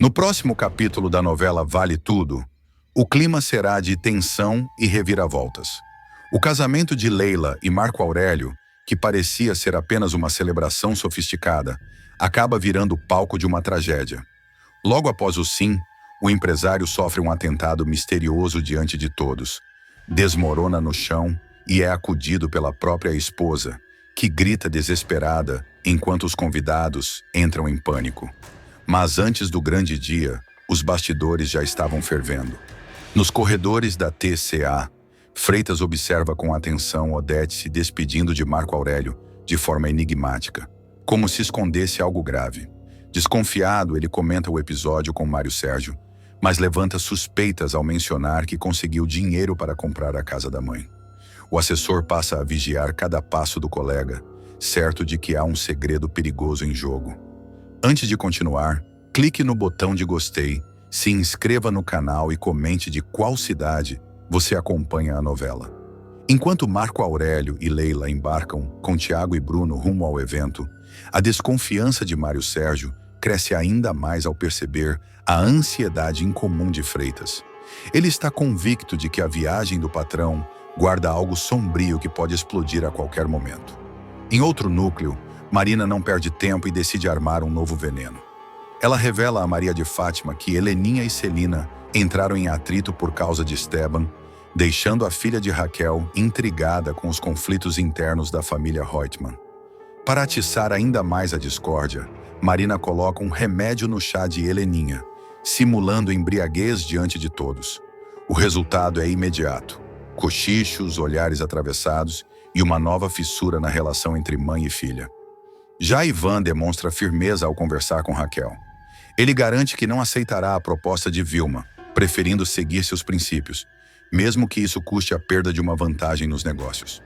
No próximo capítulo da novela Vale Tudo, o clima será de tensão e reviravoltas. O casamento de Leila e Marco Aurélio, que parecia ser apenas uma celebração sofisticada, acaba virando palco de uma tragédia. Logo após o sim, o empresário sofre um atentado misterioso diante de todos. Desmorona no chão e é acudido pela própria esposa, que grita desesperada enquanto os convidados entram em pânico. Mas antes do grande dia, os bastidores já estavam fervendo. Nos corredores da TCA, Freitas observa com atenção Odete se despedindo de Marco Aurélio de forma enigmática, como se escondesse algo grave. Desconfiado, ele comenta o episódio com Mário Sérgio, mas levanta suspeitas ao mencionar que conseguiu dinheiro para comprar a casa da mãe. O assessor passa a vigiar cada passo do colega, certo de que há um segredo perigoso em jogo. Antes de continuar, clique no botão de gostei, se inscreva no canal e comente de qual cidade você acompanha a novela. Enquanto Marco Aurélio e Leila embarcam com Tiago e Bruno rumo ao evento, a desconfiança de Mário Sérgio cresce ainda mais ao perceber a ansiedade incomum de Freitas. Ele está convicto de que a viagem do patrão guarda algo sombrio que pode explodir a qualquer momento. Em outro núcleo, Marina não perde tempo e decide armar um novo veneno. Ela revela a Maria de Fátima que Heleninha e Celina entraram em atrito por causa de Esteban, deixando a filha de Raquel intrigada com os conflitos internos da família Reutemann. Para atiçar ainda mais a discórdia, Marina coloca um remédio no chá de Heleninha, simulando embriaguez diante de todos. O resultado é imediato: cochichos, olhares atravessados e uma nova fissura na relação entre mãe e filha. Já Ivan demonstra firmeza ao conversar com Raquel. Ele garante que não aceitará a proposta de Vilma, preferindo seguir seus princípios, mesmo que isso custe a perda de uma vantagem nos negócios.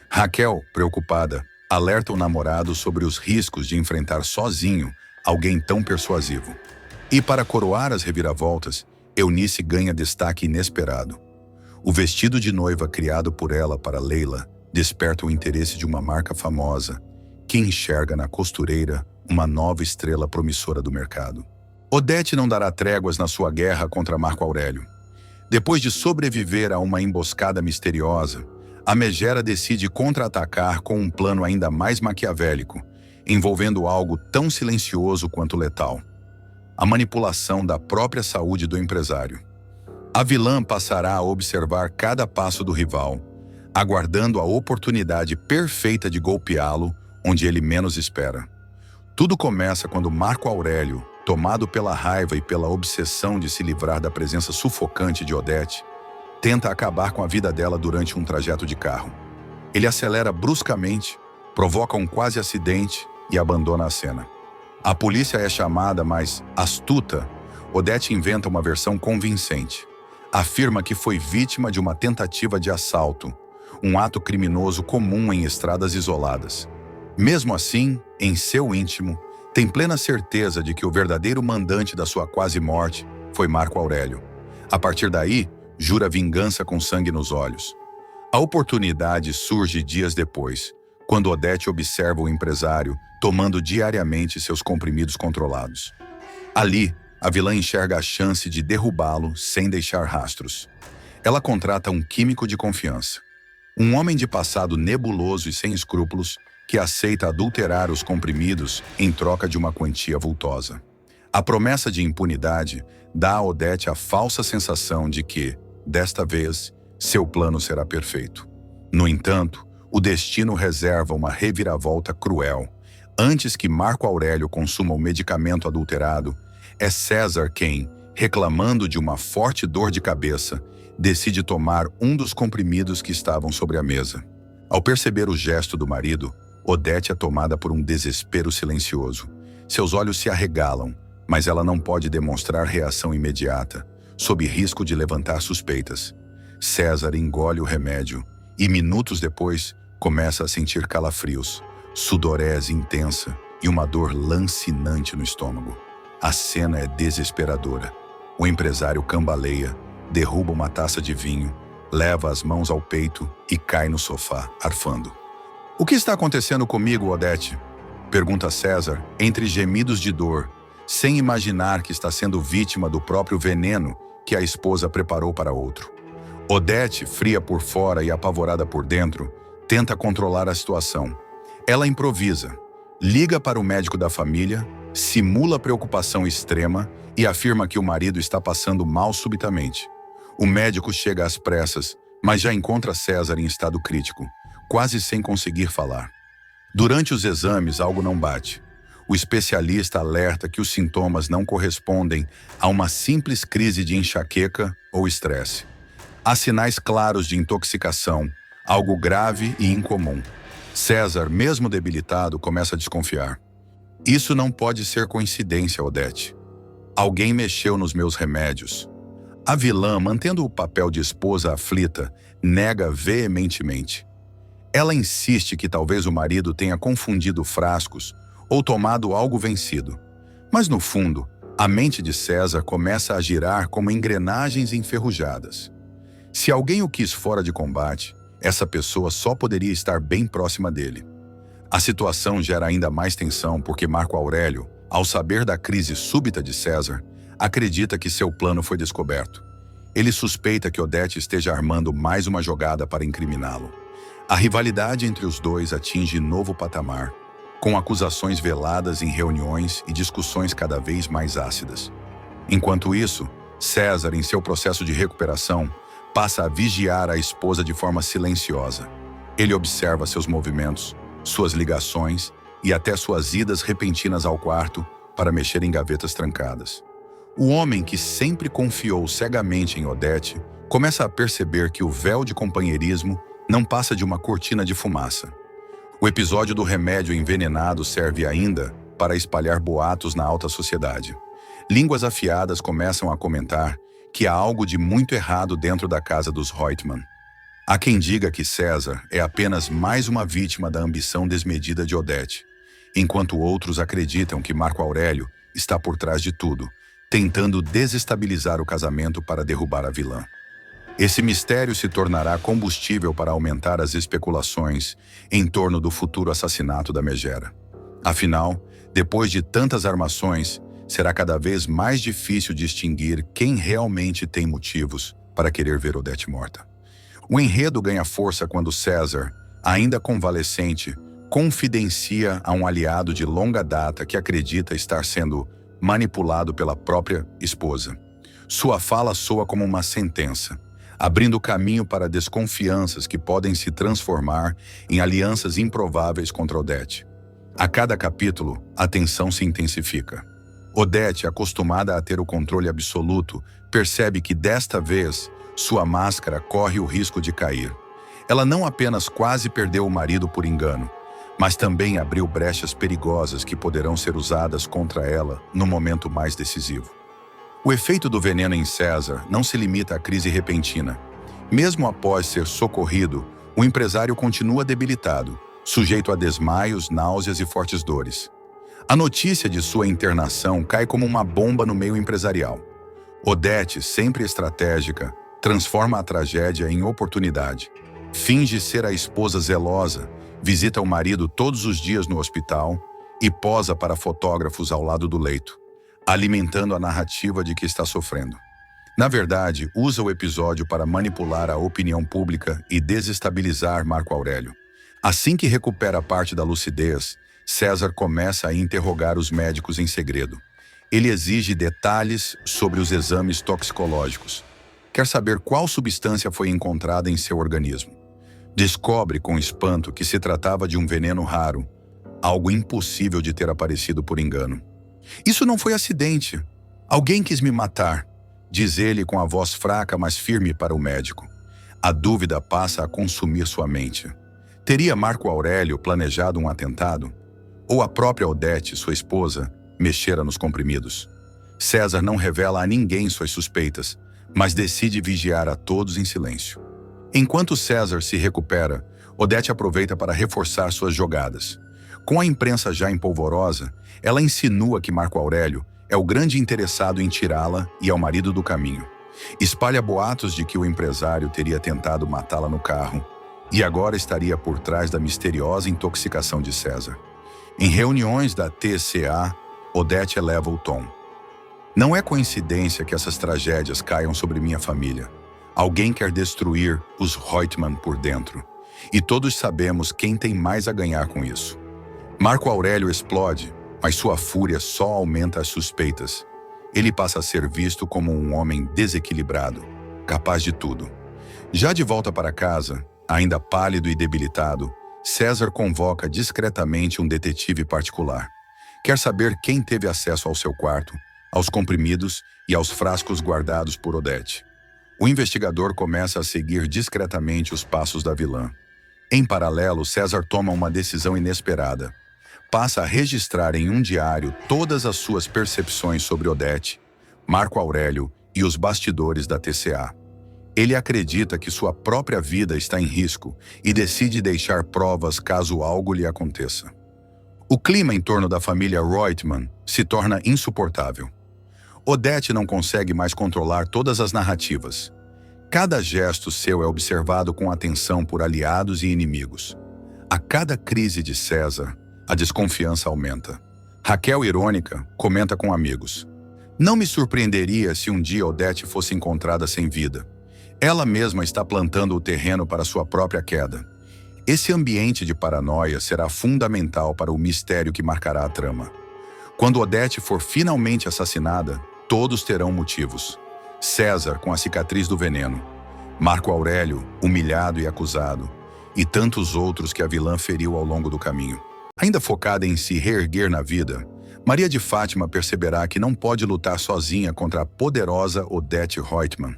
Raquel, preocupada, alerta o namorado sobre os riscos de enfrentar sozinho alguém tão persuasivo. E para coroar as reviravoltas, Eunice ganha destaque inesperado. O vestido de noiva criado por ela para Leila desperta o interesse de uma marca famosa, que enxerga na costureira uma nova estrela promissora do mercado. Odete não dará tréguas na sua guerra contra Marco Aurélio. Depois de sobreviver a uma emboscada misteriosa, a megera decide contra-atacar com um plano ainda mais maquiavélico, envolvendo algo tão silencioso quanto letal: a manipulação da própria saúde do empresário. A vilã passará a observar cada passo do rival, aguardando a oportunidade perfeita de golpeá-lo onde ele menos espera. Tudo começa quando Marco Aurélio, tomado pela raiva e pela obsessão de se livrar da presença sufocante de Odete, tenta acabar com a vida dela durante um trajeto de carro. Ele acelera bruscamente, provoca um quase acidente e abandona a cena. A polícia é chamada, mas, astuta, Odete inventa uma versão convincente. Afirma que foi vítima de uma tentativa de assalto, um ato criminoso comum em estradas isoladas. Mesmo assim, em seu íntimo, tem plena certeza de que o verdadeiro mandante da sua quase morte foi Marco Aurélio. A partir daí, jura vingança com sangue nos olhos. A oportunidade surge dias depois, quando Odete observa o empresário tomando diariamente seus comprimidos controlados. Ali, a vilã enxerga a chance de derrubá-lo sem deixar rastros. Ela contrata um químico de confiança, um homem de passado nebuloso e sem escrúpulos, que aceita adulterar os comprimidos em troca de uma quantia vultosa. A promessa de impunidade dá a Odete a falsa sensação de que, desta vez, seu plano será perfeito. No entanto, o destino reserva uma reviravolta cruel. Antes que Marco Aurélio consuma o medicamento adulterado, é César quem, reclamando de uma forte dor de cabeça, decide tomar um dos comprimidos que estavam sobre a mesa. Ao perceber o gesto do marido, Odete é tomada por um desespero silencioso. Seus olhos se arregalam, mas ela não pode demonstrar reação imediata, sob risco de levantar suspeitas. César engole o remédio e, minutos depois, começa a sentir calafrios, sudorese intensa e uma dor lancinante no estômago. A cena é desesperadora. O empresário cambaleia, derruba uma taça de vinho, leva as mãos ao peito e cai no sofá, arfando. "O que está acontecendo comigo, Odete?" pergunta César, entre gemidos de dor, sem imaginar que está sendo vítima do próprio veneno que a esposa preparou para outro. Odete, fria por fora e apavorada por dentro, tenta controlar a situação. Ela improvisa, liga para o médico da família, simula preocupação extrema e afirma que o marido está passando mal subitamente. O médico chega às pressas, mas já encontra César em estado crítico, quase sem conseguir falar. Durante os exames, algo não bate. O especialista alerta que os sintomas não correspondem a uma simples crise de enxaqueca ou estresse. Há sinais claros de intoxicação, algo grave e incomum. César, mesmo debilitado, começa a desconfiar. Isso não pode ser coincidência, Odete. Alguém mexeu nos meus remédios. A vilã, mantendo o papel de esposa aflita, nega veementemente. Ela insiste que talvez o marido tenha confundido frascos ou tomado algo vencido. Mas no fundo, a mente de César começa a girar como engrenagens enferrujadas. Se alguém o quis fora de combate, essa pessoa só poderia estar bem próxima dele. A situação gera ainda mais tensão porque Marco Aurélio, ao saber da crise súbita de César, acredita que seu plano foi descoberto. Ele suspeita que Odete esteja armando mais uma jogada para incriminá-lo. A rivalidade entre os dois atinge novo patamar, com acusações veladas em reuniões e discussões cada vez mais ácidas. Enquanto isso, César, em seu processo de recuperação, passa a vigiar a esposa de forma silenciosa. Ele observa seus movimentos, suas ligações e até suas idas repentinas ao quarto para mexer em gavetas trancadas. O homem que sempre confiou cegamente em Odete começa a perceber que o véu de companheirismo não passa de uma cortina de fumaça. O episódio do remédio envenenado serve ainda para espalhar boatos na alta sociedade. Línguas afiadas começam a comentar que há algo de muito errado dentro da casa dos Reutemann. Há quem diga que César é apenas mais uma vítima da ambição desmedida de Odete, enquanto outros acreditam que Marco Aurélio está por trás de tudo, tentando desestabilizar o casamento para derrubar a vilã. Esse mistério se tornará combustível para aumentar as especulações em torno do futuro assassinato da megera. Afinal, depois de tantas armações, será cada vez mais difícil distinguir quem realmente tem motivos para querer ver Odete morta. O enredo ganha força quando César, ainda convalescente, confidencia a um aliado de longa data que acredita estar sendo manipulado pela própria esposa. Sua fala soa como uma sentença, abrindo caminho para desconfianças que podem se transformar em alianças improváveis contra Odete. A cada capítulo, a tensão se intensifica. Odete, acostumada a ter o controle absoluto, percebe que desta vez sua máscara corre o risco de cair. Ela não apenas quase perdeu o marido por engano, mas também abriu brechas perigosas que poderão ser usadas contra ela no momento mais decisivo. O efeito do veneno em César não se limita à crise repentina. Mesmo após ser socorrido, o empresário continua debilitado, sujeito a desmaios, náuseas e fortes dores. A notícia de sua internação cai como uma bomba no meio empresarial. Odete, sempre estratégica, transforma a tragédia em oportunidade. Finge ser a esposa zelosa, visita o marido todos os dias no hospital e posa para fotógrafos ao lado do leito, alimentando a narrativa de que está sofrendo. Na verdade, usa o episódio para manipular a opinião pública e desestabilizar Marco Aurélio. Assim que recupera parte da lucidez, César começa a interrogar os médicos em segredo. Ele exige detalhes sobre os exames toxicológicos. Quer saber qual substância foi encontrada em seu organismo. Descobre com espanto que se tratava de um veneno raro, algo impossível de ter aparecido por engano. Isso não foi acidente. Alguém quis me matar, diz ele com a voz fraca, mas firme para o médico. A dúvida passa a consumir sua mente. Teria Marco Aurélio planejado um atentado? Ou a própria Odete, sua esposa, mexera nos comprimidos? César não revela a ninguém suas suspeitas, mas decide vigiar a todos em silêncio. Enquanto César se recupera, Odete aproveita para reforçar suas jogadas. Com a imprensa já em polvorosa, ela insinua que Marco Aurélio é o grande interessado em tirá-la e é o marido do caminho. Espalha boatos de que o empresário teria tentado matá-la no carro e agora estaria por trás da misteriosa intoxicação de César. Em reuniões da TCA, Odete eleva o tom. Não é coincidência que essas tragédias caiam sobre minha família. Alguém quer destruir os Reutemann por dentro. E todos sabemos quem tem mais a ganhar com isso. Marco Aurélio explode, mas sua fúria só aumenta as suspeitas. Ele passa a ser visto como um homem desequilibrado, capaz de tudo. Já de volta para casa, ainda pálido e debilitado, César convoca discretamente um detetive particular. Quer saber quem teve acesso ao seu quarto, aos comprimidos e aos frascos guardados por Odete. O investigador começa a seguir discretamente os passos da vilã. Em paralelo, César toma uma decisão inesperada. Passa a registrar em um diário todas as suas percepções sobre Odete, Marco Aurélio e os bastidores da TCA. Ele acredita que sua própria vida está em risco e decide deixar provas caso algo lhe aconteça. O clima em torno da família Reutemann se torna insuportável. Odete não consegue mais controlar todas as narrativas. Cada gesto seu é observado com atenção por aliados e inimigos. A cada crise de César, a desconfiança aumenta. Raquel, irônica, comenta com amigos. Não me surpreenderia se um dia Odete fosse encontrada sem vida. Ela mesma está plantando o terreno para sua própria queda. Esse ambiente de paranoia será fundamental para o mistério que marcará a trama. Quando Odete for finalmente assassinada, todos terão motivos. César com a cicatriz do veneno, Marco Aurélio humilhado e acusado, e tantos outros que a vilã feriu ao longo do caminho. Ainda focada em se reerguer na vida, Maria de Fátima perceberá que não pode lutar sozinha contra a poderosa Odete Reutemann.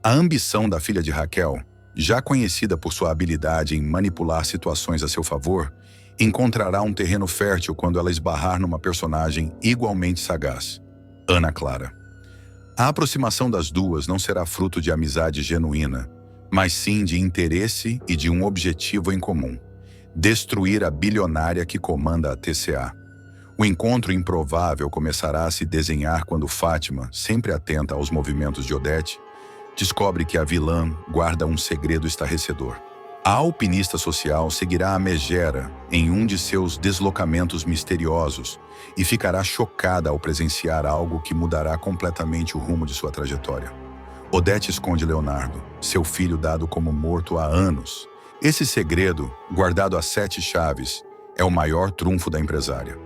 A ambição da filha de Raquel, já conhecida por sua habilidade em manipular situações a seu favor, encontrará um terreno fértil quando ela esbarrar numa personagem igualmente sagaz, Ana Clara. A aproximação das duas não será fruto de amizade genuína, mas sim de interesse e de um objetivo em comum: destruir a bilionária que comanda a TCA. O encontro improvável começará a se desenhar quando Fátima, sempre atenta aos movimentos de Odete, descobre que a vilã guarda um segredo estarrecedor. A alpinista social seguirá a megera em um de seus deslocamentos misteriosos e ficará chocada ao presenciar algo que mudará completamente o rumo de sua trajetória. Odete esconde Leonardo, seu filho dado como morto há anos. Esse segredo, guardado a 7 chaves, é o maior trunfo da empresária.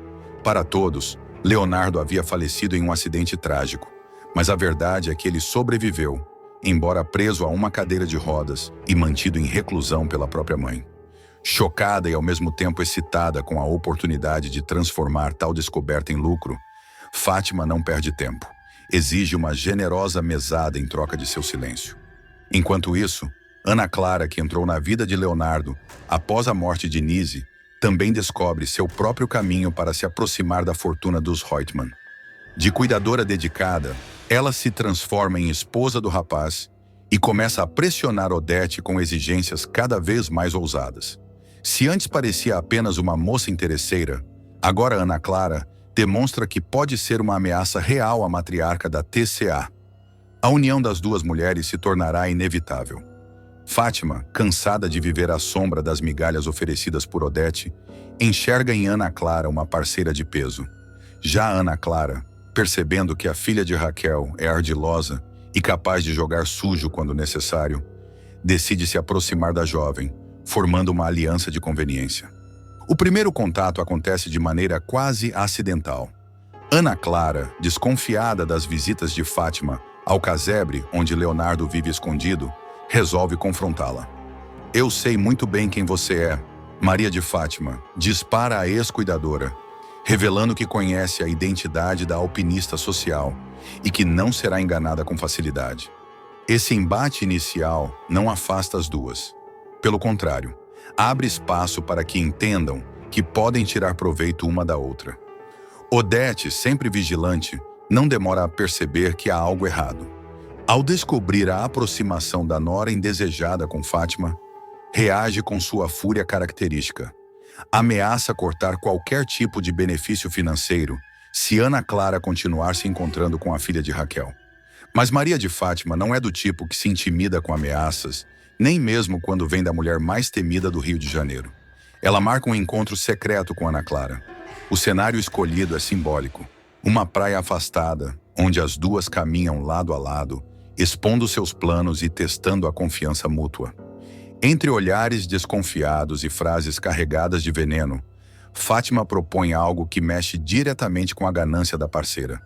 Para todos, Leonardo havia falecido em um acidente trágico, mas a verdade é que ele sobreviveu, embora preso a uma cadeira de rodas e mantido em reclusão pela própria mãe. Chocada e ao mesmo tempo excitada com a oportunidade de transformar tal descoberta em lucro, Fátima não perde tempo. Exige uma generosa mesada em troca de seu silêncio. Enquanto isso, Ana Clara, que entrou na vida de Leonardo após a morte de Nise, também descobre seu próprio caminho para se aproximar da fortuna dos Reutemann. De cuidadora dedicada, ela se transforma em esposa do rapaz e começa a pressionar Odete com exigências cada vez mais ousadas. Se antes parecia apenas uma moça interesseira, agora Ana Clara demonstra que pode ser uma ameaça real à matriarca da TCA. A união das duas mulheres se tornará inevitável. Fátima, cansada de viver à sombra das migalhas oferecidas por Odete, enxerga em Ana Clara uma parceira de peso. Já Ana Clara, percebendo que a filha de Raquel é ardilosa e capaz de jogar sujo quando necessário, decide se aproximar da jovem, formando uma aliança de conveniência. O primeiro contato acontece de maneira quase acidental. Ana Clara, desconfiada das visitas de Fátima ao casebre onde Leonardo vive escondido, resolve confrontá-la. "Eu sei muito bem quem você é", Maria de Fátima dispara à ex-cuidadora, revelando que conhece a identidade da alpinista social e que não será enganada com facilidade. Esse embate inicial não afasta as duas. Pelo contrário, abre espaço para que entendam que podem tirar proveito uma da outra. Odete, sempre vigilante, não demora a perceber que há algo errado. Ao descobrir a aproximação da nora indesejada com Fátima, reage com sua fúria característica. Ameaça cortar qualquer tipo de benefício financeiro se Ana Clara continuar se encontrando com a filha de Raquel. Mas Maria de Fátima não é do tipo que se intimida com ameaças, nem mesmo quando vem da mulher mais temida do Rio de Janeiro. Ela marca um encontro secreto com Ana Clara. O cenário escolhido é simbólico. Uma praia afastada, onde as duas caminham lado a lado, expondo seus planos e testando a confiança mútua. Entre olhares desconfiados e frases carregadas de veneno, Fátima propõe algo que mexe diretamente com a ganância da parceira.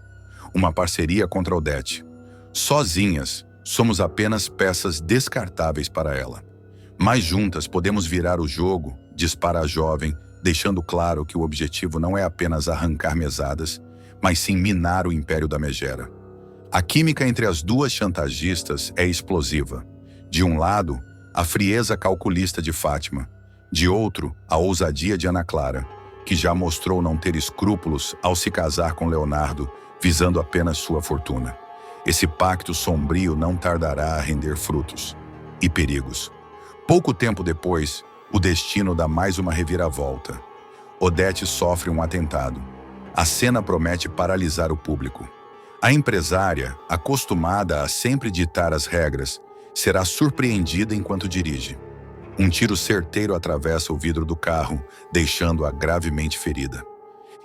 Uma parceria contra Odete. Sozinhas, somos apenas peças descartáveis para ela. Mas juntas podemos virar o jogo, dispara a jovem, deixando claro que o objetivo não é apenas arrancar mesadas, mas sim minar o império da megera. A química entre as duas chantagistas é explosiva. De um lado, a frieza calculista de Fátima. De outro, a ousadia de Ana Clara, que já mostrou não ter escrúpulos ao se casar com Leonardo, visando apenas sua fortuna. Esse pacto sombrio não tardará a render frutos e perigos. Pouco tempo depois, o destino dá mais uma reviravolta. Odete sofre um atentado. A cena promete paralisar o público. A empresária, acostumada a sempre ditar as regras, será surpreendida enquanto dirige. Um tiro certeiro atravessa o vidro do carro, deixando-a gravemente ferida.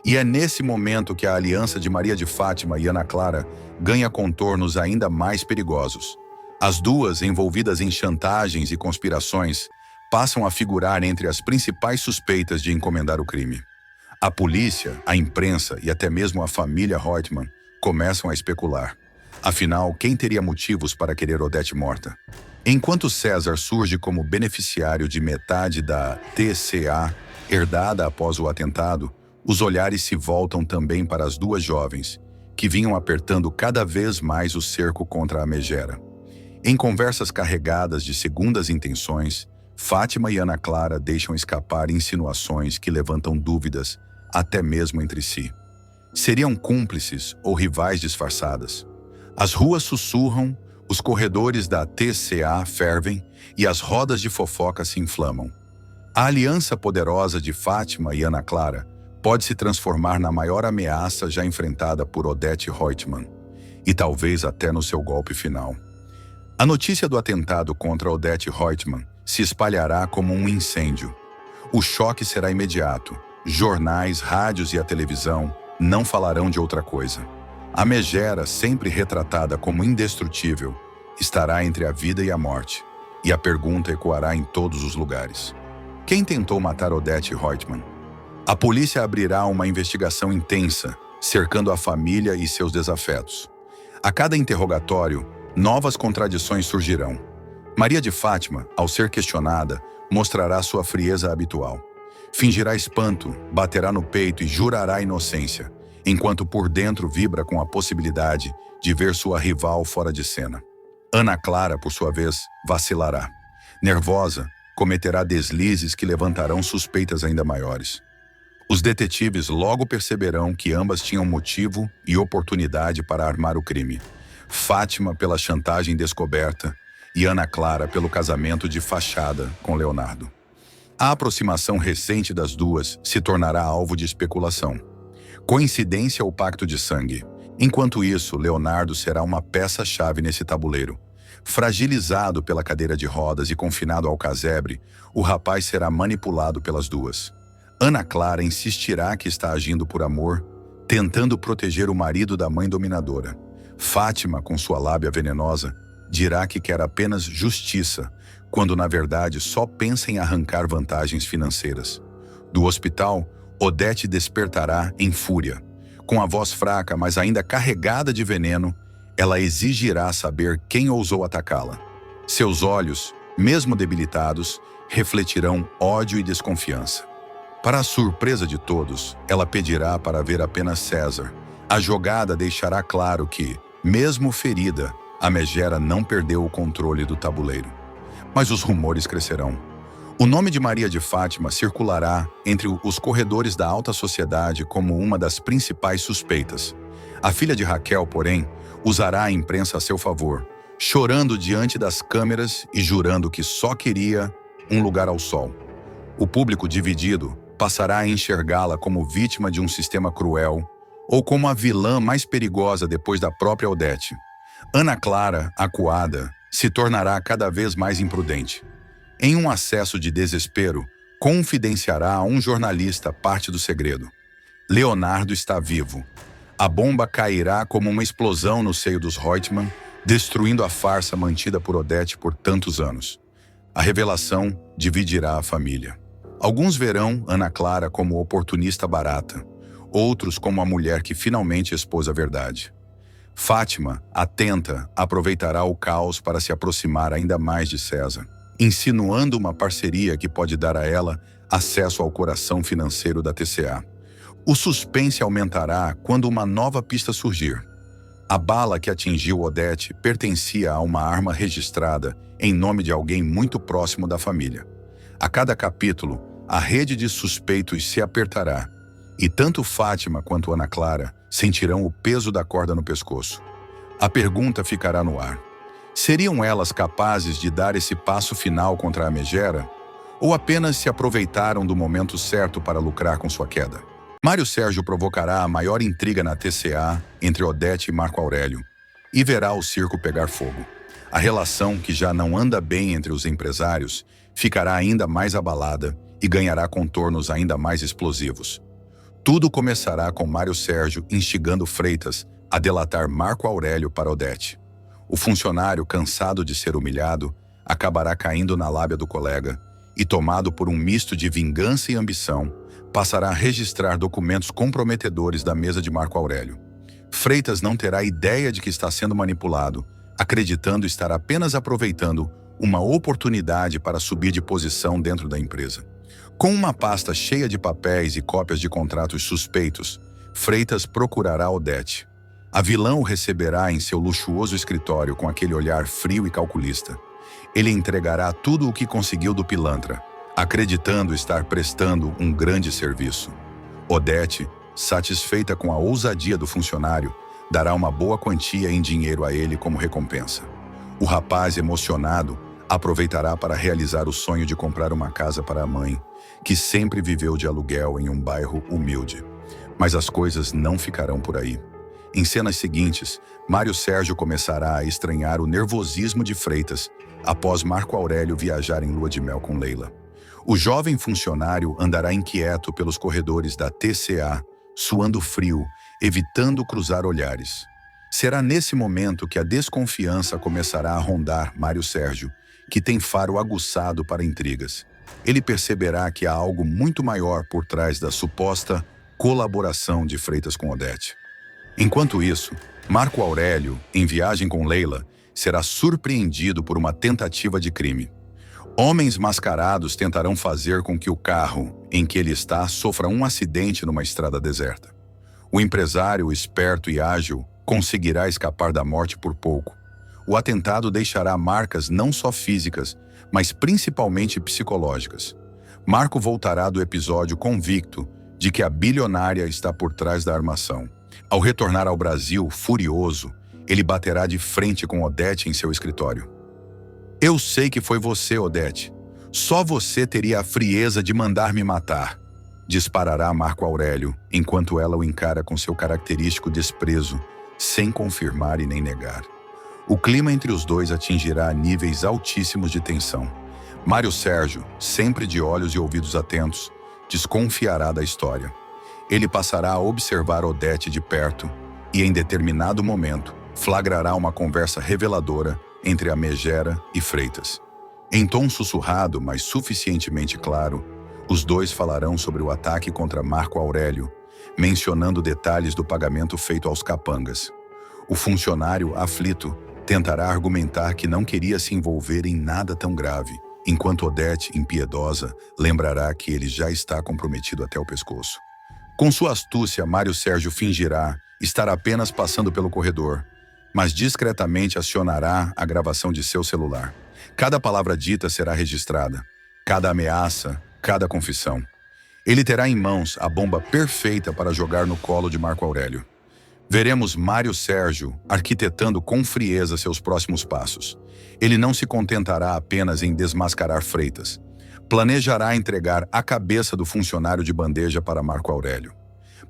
E é nesse momento que a aliança de Maria de Fátima e Ana Clara ganha contornos ainda mais perigosos. As duas, envolvidas em chantagens e conspirações, passam a figurar entre as principais suspeitas de encomendar o crime. A polícia, a imprensa e até mesmo a família Reutemann começam a especular. Afinal, quem teria motivos para querer Odete morta? Enquanto César surge como beneficiário de metade da TCA, herdada após o atentado, os olhares se voltam também para as duas jovens, que vinham apertando cada vez mais o cerco contra a megera. Em conversas carregadas de segundas intenções, Fátima e Ana Clara deixam escapar insinuações que levantam dúvidas, até mesmo entre si. Seriam cúmplices ou rivais disfarçadas? As ruas sussurram, os corredores da TCA fervem e as rodas de fofoca se inflamam. A aliança poderosa de Fátima e Ana Clara pode se transformar na maior ameaça já enfrentada por Odete Reutemann, e talvez até no seu golpe final. A notícia do atentado contra Odete Reutemann se espalhará como um incêndio. O choque será imediato. Jornais, rádios e a televisão não falarão de outra coisa. A megera, sempre retratada como indestrutível, estará entre a vida e a morte, e a pergunta ecoará em todos os lugares. Quem tentou matar Odete Reutemann? A polícia abrirá uma investigação intensa, cercando a família e seus desafetos. A cada interrogatório, novas contradições surgirão. Maria de Fátima, ao ser questionada, mostrará sua frieza habitual. Fingirá espanto, baterá no peito e jurará inocência, enquanto por dentro vibra com a possibilidade de ver sua rival fora de cena. Ana Clara, por sua vez, vacilará. Nervosa, cometerá deslizes que levantarão suspeitas ainda maiores. Os detetives logo perceberão que ambas tinham motivo e oportunidade para armar o crime. Fátima pela chantagem descoberta e Ana Clara pelo casamento de fachada com Leonardo. A aproximação recente das duas se tornará alvo de especulação. Coincidência ou pacto de sangue? Enquanto isso, Leonardo será uma peça-chave nesse tabuleiro. Fragilizado pela cadeira de rodas e confinado ao casebre, o rapaz será manipulado pelas duas. Ana Clara insistirá que está agindo por amor, tentando proteger o marido da mãe dominadora. Fátima, com sua lábia venenosa, dirá que quer apenas justiça, quando na verdade só pensa em arrancar vantagens financeiras. Do hospital, Odete despertará em fúria. Com a voz fraca, mas ainda carregada de veneno, ela exigirá saber quem ousou atacá-la. Seus olhos, mesmo debilitados, refletirão ódio e desconfiança. Para a surpresa de todos, ela pedirá para ver apenas César. A jogada deixará claro que, mesmo ferida, a megera não perdeu o controle do tabuleiro. Mas os rumores crescerão. O nome de Maria de Fátima circulará entre os corredores da alta sociedade como uma das principais suspeitas. A filha de Raquel, porém, usará a imprensa a seu favor, chorando diante das câmeras e jurando que só queria um lugar ao sol. O público dividido passará a enxergá-la como vítima de um sistema cruel ou como a vilã mais perigosa depois da própria Odete. Ana Clara, acuada, se tornará cada vez mais imprudente. Em um acesso de desespero, confidenciará a um jornalista parte do segredo. Leonardo está vivo. A bomba cairá como uma explosão no seio dos Reutemann, destruindo a farsa mantida por Odete por tantos anos. A revelação dividirá a família. Alguns verão Ana Clara como oportunista barata, outros como a mulher que finalmente expôs a verdade. Fátima, atenta, aproveitará o caos para se aproximar ainda mais de César, insinuando uma parceria que pode dar a ela acesso ao coração financeiro da TCA. O suspense aumentará quando uma nova pista surgir. A bala que atingiu Odete pertencia a uma arma registrada em nome de alguém muito próximo da família. A cada capítulo, a rede de suspeitos se apertará, e tanto Fátima quanto Ana Clara sentirão o peso da corda no pescoço. A pergunta ficará no ar. Seriam elas capazes de dar esse passo final contra a megera? Ou apenas se aproveitaram do momento certo para lucrar com sua queda? Mário Sérgio provocará a maior intriga na TCA entre Odete e Marco Aurélio e verá o circo pegar fogo. A relação, que já não anda bem entre os empresários, ficará ainda mais abalada e ganhará contornos ainda mais explosivos. Tudo começará com Mário Sérgio instigando Freitas a delatar Marco Aurélio para Odete. O funcionário, cansado de ser humilhado, acabará caindo na lábia do colega e, tomado por um misto de vingança e ambição, passará a registrar documentos comprometedores da mesa de Marco Aurélio. Freitas não terá ideia de que está sendo manipulado, acreditando estar apenas aproveitando uma oportunidade para subir de posição dentro da empresa. Com uma pasta cheia de papéis e cópias de contratos suspeitos, Freitas procurará Odete. A vilã o receberá em seu luxuoso escritório com aquele olhar frio e calculista. Ele entregará tudo o que conseguiu do pilantra, acreditando estar prestando um grande serviço. Odete, satisfeita com a ousadia do funcionário, dará uma boa quantia em dinheiro a ele como recompensa. O rapaz, emocionado, aproveitará para realizar o sonho de comprar uma casa para a mãe, que sempre viveu de aluguel em um bairro humilde. Mas as coisas não ficarão por aí. Em cenas seguintes, Mário Sérgio começará a estranhar o nervosismo de Freitas após Marco Aurélio viajar em lua de mel com Leila. O jovem funcionário andará inquieto pelos corredores da TCA, suando frio, evitando cruzar olhares. Será nesse momento que a desconfiança começará a rondar Mário Sérgio, que tem faro aguçado para intrigas. Ele perceberá que há algo muito maior por trás da suposta colaboração de Freitas com Odete. Enquanto isso, Marco Aurélio, em viagem com Leila, será surpreendido por uma tentativa de crime. Homens mascarados tentarão fazer com que o carro em que ele está sofra um acidente numa estrada deserta. O empresário, esperto e ágil, conseguirá escapar da morte por pouco. O atentado deixará marcas não só físicas, mas principalmente psicológicas. Marco voltará do episódio convicto de que a bilionária está por trás da armação. Ao retornar ao Brasil, furioso, ele baterá de frente com Odete em seu escritório. Eu sei que foi você, Odete. Só você teria a frieza de mandar me matar, disparará Marco Aurélio, enquanto ela o encara com seu característico desprezo, sem confirmar e nem negar. O clima entre os dois atingirá níveis altíssimos de tensão. Mário Sérgio, sempre de olhos e ouvidos atentos, desconfiará da história. Ele passará a observar Odete de perto e, em determinado momento, flagrará uma conversa reveladora entre a megera e Freitas. Em tom sussurrado, mas suficientemente claro, os dois falarão sobre o ataque contra Marco Aurélio, mencionando detalhes do pagamento feito aos capangas. O funcionário, aflito, tentará argumentar que não queria se envolver em nada tão grave, enquanto Odete, impiedosa, lembrará que ele já está comprometido até o pescoço. Com sua astúcia, Mário Sérgio fingirá estar apenas passando pelo corredor, mas discretamente acionará a gravação de seu celular. Cada palavra dita será registrada, cada ameaça, cada confissão. Ele terá em mãos a bomba perfeita para jogar no colo de Marco Aurélio. Veremos Mário Sérgio arquitetando com frieza seus próximos passos. Ele não se contentará apenas em desmascarar Freitas. Planejará entregar a cabeça do funcionário de bandeja para Marco Aurélio.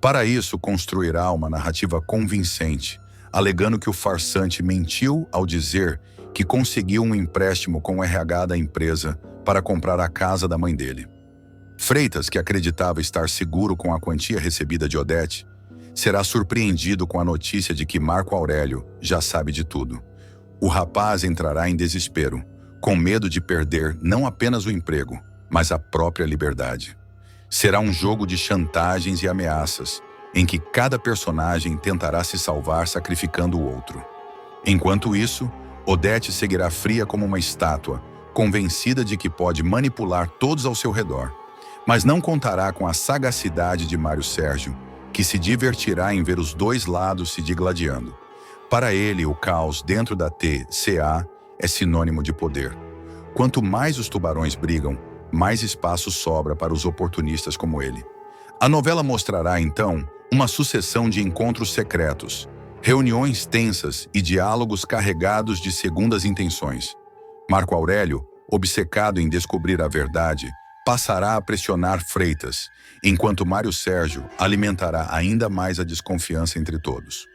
Para isso, construirá uma narrativa convincente, alegando que o farsante mentiu ao dizer que conseguiu um empréstimo com o RH da empresa para comprar a casa da mãe dele. Freitas, que acreditava estar seguro com a quantia recebida de Odete, será surpreendido com a notícia de que Marco Aurélio já sabe de tudo. O rapaz entrará em desespero, com medo de perder não apenas o emprego, mas a própria liberdade. Será um jogo de chantagens e ameaças, em que cada personagem tentará se salvar sacrificando o outro. Enquanto isso, Odete seguirá fria como uma estátua, convencida de que pode manipular todos ao seu redor, mas não contará com a sagacidade de Mário Sérgio, que se divertirá em ver os dois lados se digladiando. Para ele, o caos dentro da TCA é sinônimo de poder. Quanto mais os tubarões brigam, mais espaço sobra para os oportunistas como ele. A novela mostrará, então, uma sucessão de encontros secretos, reuniões tensas e diálogos carregados de segundas intenções. Marco Aurélio, obcecado em descobrir a verdade, passará a pressionar Freitas, enquanto Mário Sérgio alimentará ainda mais a desconfiança entre todos.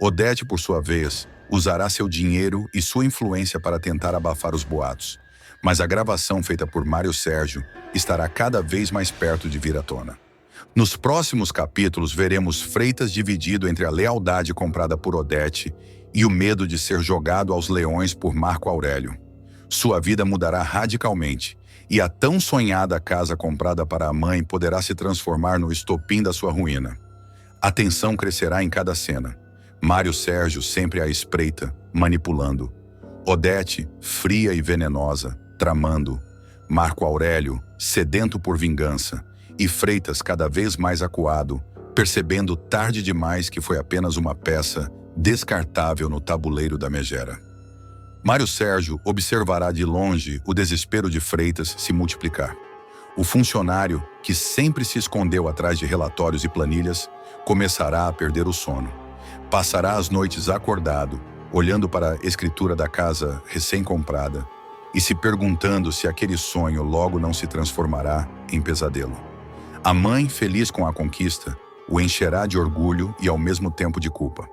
Odete, por sua vez, usará seu dinheiro e sua influência para tentar abafar os boatos, mas a gravação feita por Mário Sérgio estará cada vez mais perto de vir à tona. Nos próximos capítulos veremos Freitas dividido entre a lealdade comprada por Odete e o medo de ser jogado aos leões por Marco Aurélio. Sua vida mudará radicalmente, e a tão sonhada casa comprada para a mãe poderá se transformar no estopim da sua ruína. A tensão crescerá em cada cena. Mário Sérgio sempre à espreita, manipulando. Odete, fria e venenosa, tramando. Marco Aurélio, sedento por vingança. E Freitas cada vez mais acuado, percebendo tarde demais que foi apenas uma peça descartável no tabuleiro da megera. Mário Sérgio observará de longe o desespero de Freitas se multiplicar. O funcionário, que sempre se escondeu atrás de relatórios e planilhas, começará a perder o sono. Passará as noites acordado, olhando para a escritura da casa recém-comprada e se perguntando se aquele sonho logo não se transformará em pesadelo. A mãe, feliz com a conquista, o encherá de orgulho e ao mesmo tempo de culpa.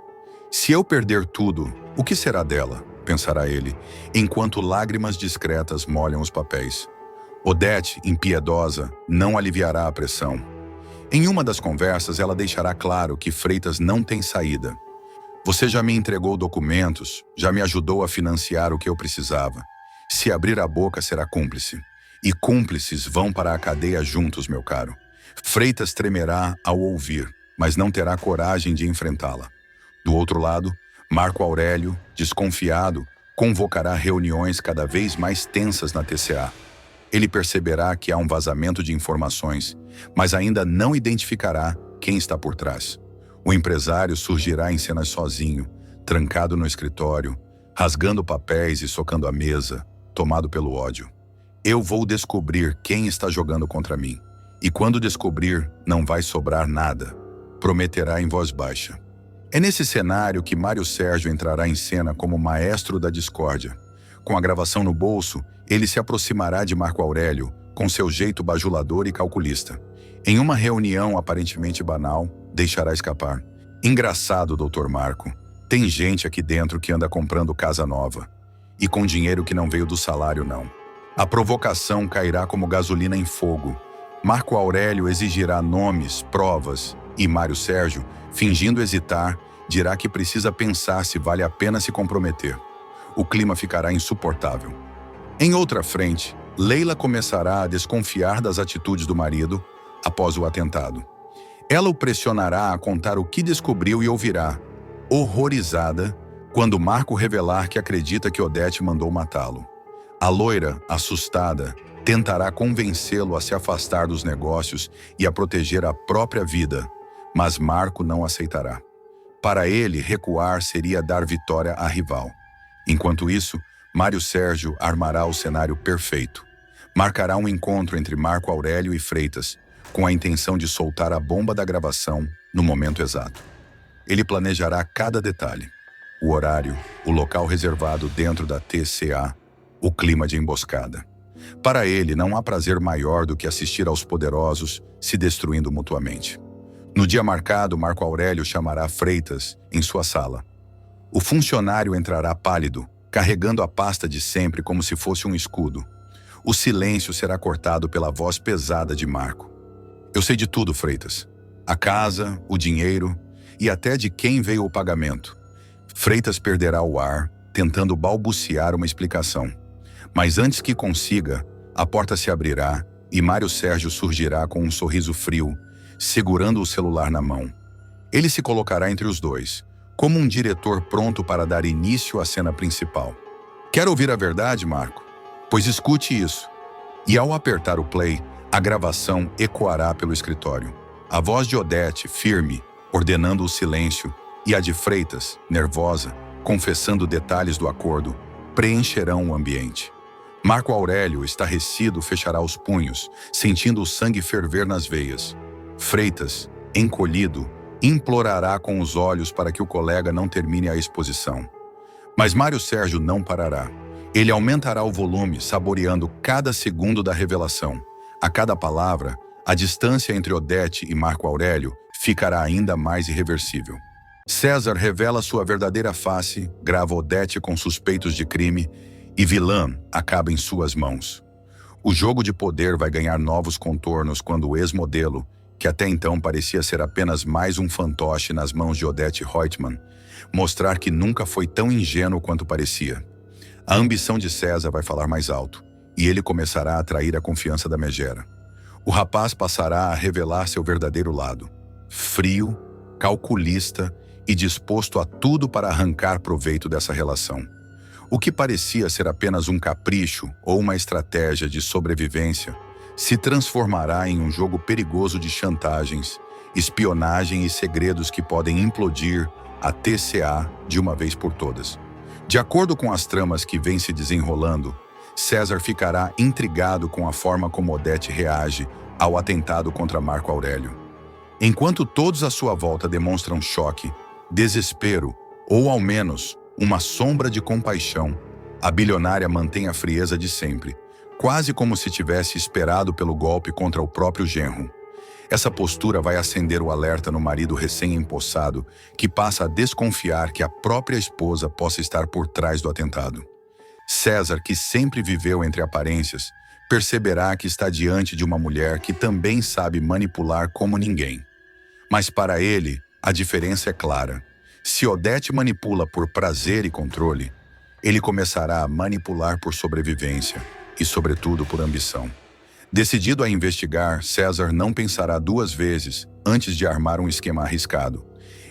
Se eu perder tudo, o que será dela? Pensará ele, enquanto lágrimas discretas molham os papéis. Odete, impiedosa, não aliviará a pressão. Em uma das conversas, ela deixará claro que Freitas não tem saída. Você já me entregou documentos, já me ajudou a financiar o que eu precisava. Se abrir a boca, será cúmplice. E cúmplices vão para a cadeia juntos, meu caro. Freitas tremerá ao ouvir, mas não terá coragem de enfrentá-la. Do outro lado, Marco Aurélio, desconfiado, convocará reuniões cada vez mais tensas na TCA. Ele perceberá que há um vazamento de informações, mas ainda não identificará quem está por trás. O empresário surgirá em cenas sozinho, trancado no escritório, rasgando papéis e socando a mesa, tomado pelo ódio. Eu vou descobrir quem está jogando contra mim. E quando descobrir, não vai sobrar nada, prometerá em voz baixa. É nesse cenário que Mário Sérgio entrará em cena como maestro da discórdia. Com a gravação no bolso, ele se aproximará de Marco Aurélio, com seu jeito bajulador e calculista. Em uma reunião aparentemente banal, deixará escapar. Engraçado, doutor Marco. Tem gente aqui dentro que anda comprando casa nova. E com dinheiro que não veio do salário, não. A provocação cairá como gasolina em fogo. Marco Aurélio exigirá nomes, provas, e Mário Sérgio, fingindo hesitar, dirá que precisa pensar se vale a pena se comprometer. O clima ficará insuportável. Em outra frente, Leila começará a desconfiar das atitudes do marido após o atentado. Ela o pressionará a contar o que descobriu e ouvirá, horrorizada, quando Marco revelar que acredita que Odete mandou matá-lo. A loira, assustada, tentará convencê-lo a se afastar dos negócios e a proteger a própria vida, mas Marco não aceitará. Para ele, recuar seria dar vitória à rival. Enquanto isso, Mário Sérgio armará o cenário perfeito. Marcará um encontro entre Marco Aurélio e Freitas, com a intenção de soltar a bomba da gravação no momento exato. Ele planejará cada detalhe: o horário, o local reservado dentro da TCA, o clima de emboscada. Para ele, não há prazer maior do que assistir aos poderosos se destruindo mutuamente. No dia marcado, Marco Aurélio chamará Freitas em sua sala. O funcionário entrará pálido, carregando a pasta de sempre como se fosse um escudo. O silêncio será cortado pela voz pesada de Marco. Eu sei de tudo, Freitas. A casa, o dinheiro e até de quem veio o pagamento. Freitas perderá o ar, tentando balbuciar uma explicação. Mas antes que consiga, a porta se abrirá e Mário Sérgio surgirá com um sorriso frio, segurando o celular na mão. Ele se colocará entre os dois, como um diretor pronto para dar início à cena principal. Quer ouvir a verdade, Marco? Pois escute isso. E ao apertar o play, a gravação ecoará pelo escritório. A voz de Odete, firme, ordenando o silêncio, e a de Freitas, nervosa, confessando detalhes do acordo, preencherão o ambiente. Marco Aurélio, estarrecido, fechará os punhos, sentindo o sangue ferver nas veias. Freitas, encolhido, implorará com os olhos para que o colega não termine a exposição. Mas Mário Sérgio não parará. Ele aumentará o volume, saboreando cada segundo da revelação. A cada palavra, a distância entre Odete e Marco Aurélio ficará ainda mais irreversível. César revela sua verdadeira face, grava Odete com suspeitos de crime e vilã acaba em suas mãos. O jogo de poder vai ganhar novos contornos quando o ex-modelo, que até então parecia ser apenas mais um fantoche nas mãos de Odete Reutemann, mostrar que nunca foi tão ingênuo quanto parecia. A ambição de César vai falar mais alto, e ele começará a atrair a confiança da megera. O rapaz passará a revelar seu verdadeiro lado, frio, calculista e disposto a tudo para arrancar proveito dessa relação. O que parecia ser apenas um capricho ou uma estratégia de sobrevivência se transformará em um jogo perigoso de chantagens, espionagem e segredos que podem implodir a TCA de uma vez por todas. De acordo com as tramas que vêm se desenrolando, César ficará intrigado com a forma como Odete reage ao atentado contra Marco Aurélio. Enquanto todos à sua volta demonstram choque, desespero ou, ao menos, uma sombra de compaixão, a bilionária mantém a frieza de sempre, quase como se tivesse esperado pelo golpe contra o próprio genro. Essa postura vai acender o alerta no marido recém-empossado, que passa a desconfiar que a própria esposa possa estar por trás do atentado. César, que sempre viveu entre aparências, perceberá que está diante de uma mulher que também sabe manipular como ninguém. Mas para ele, a diferença é clara. Se Odete manipula por prazer e controle, ele começará a manipular por sobrevivência e, sobretudo, por ambição. Decidido a investigar, César não pensará duas vezes antes de armar um esquema arriscado.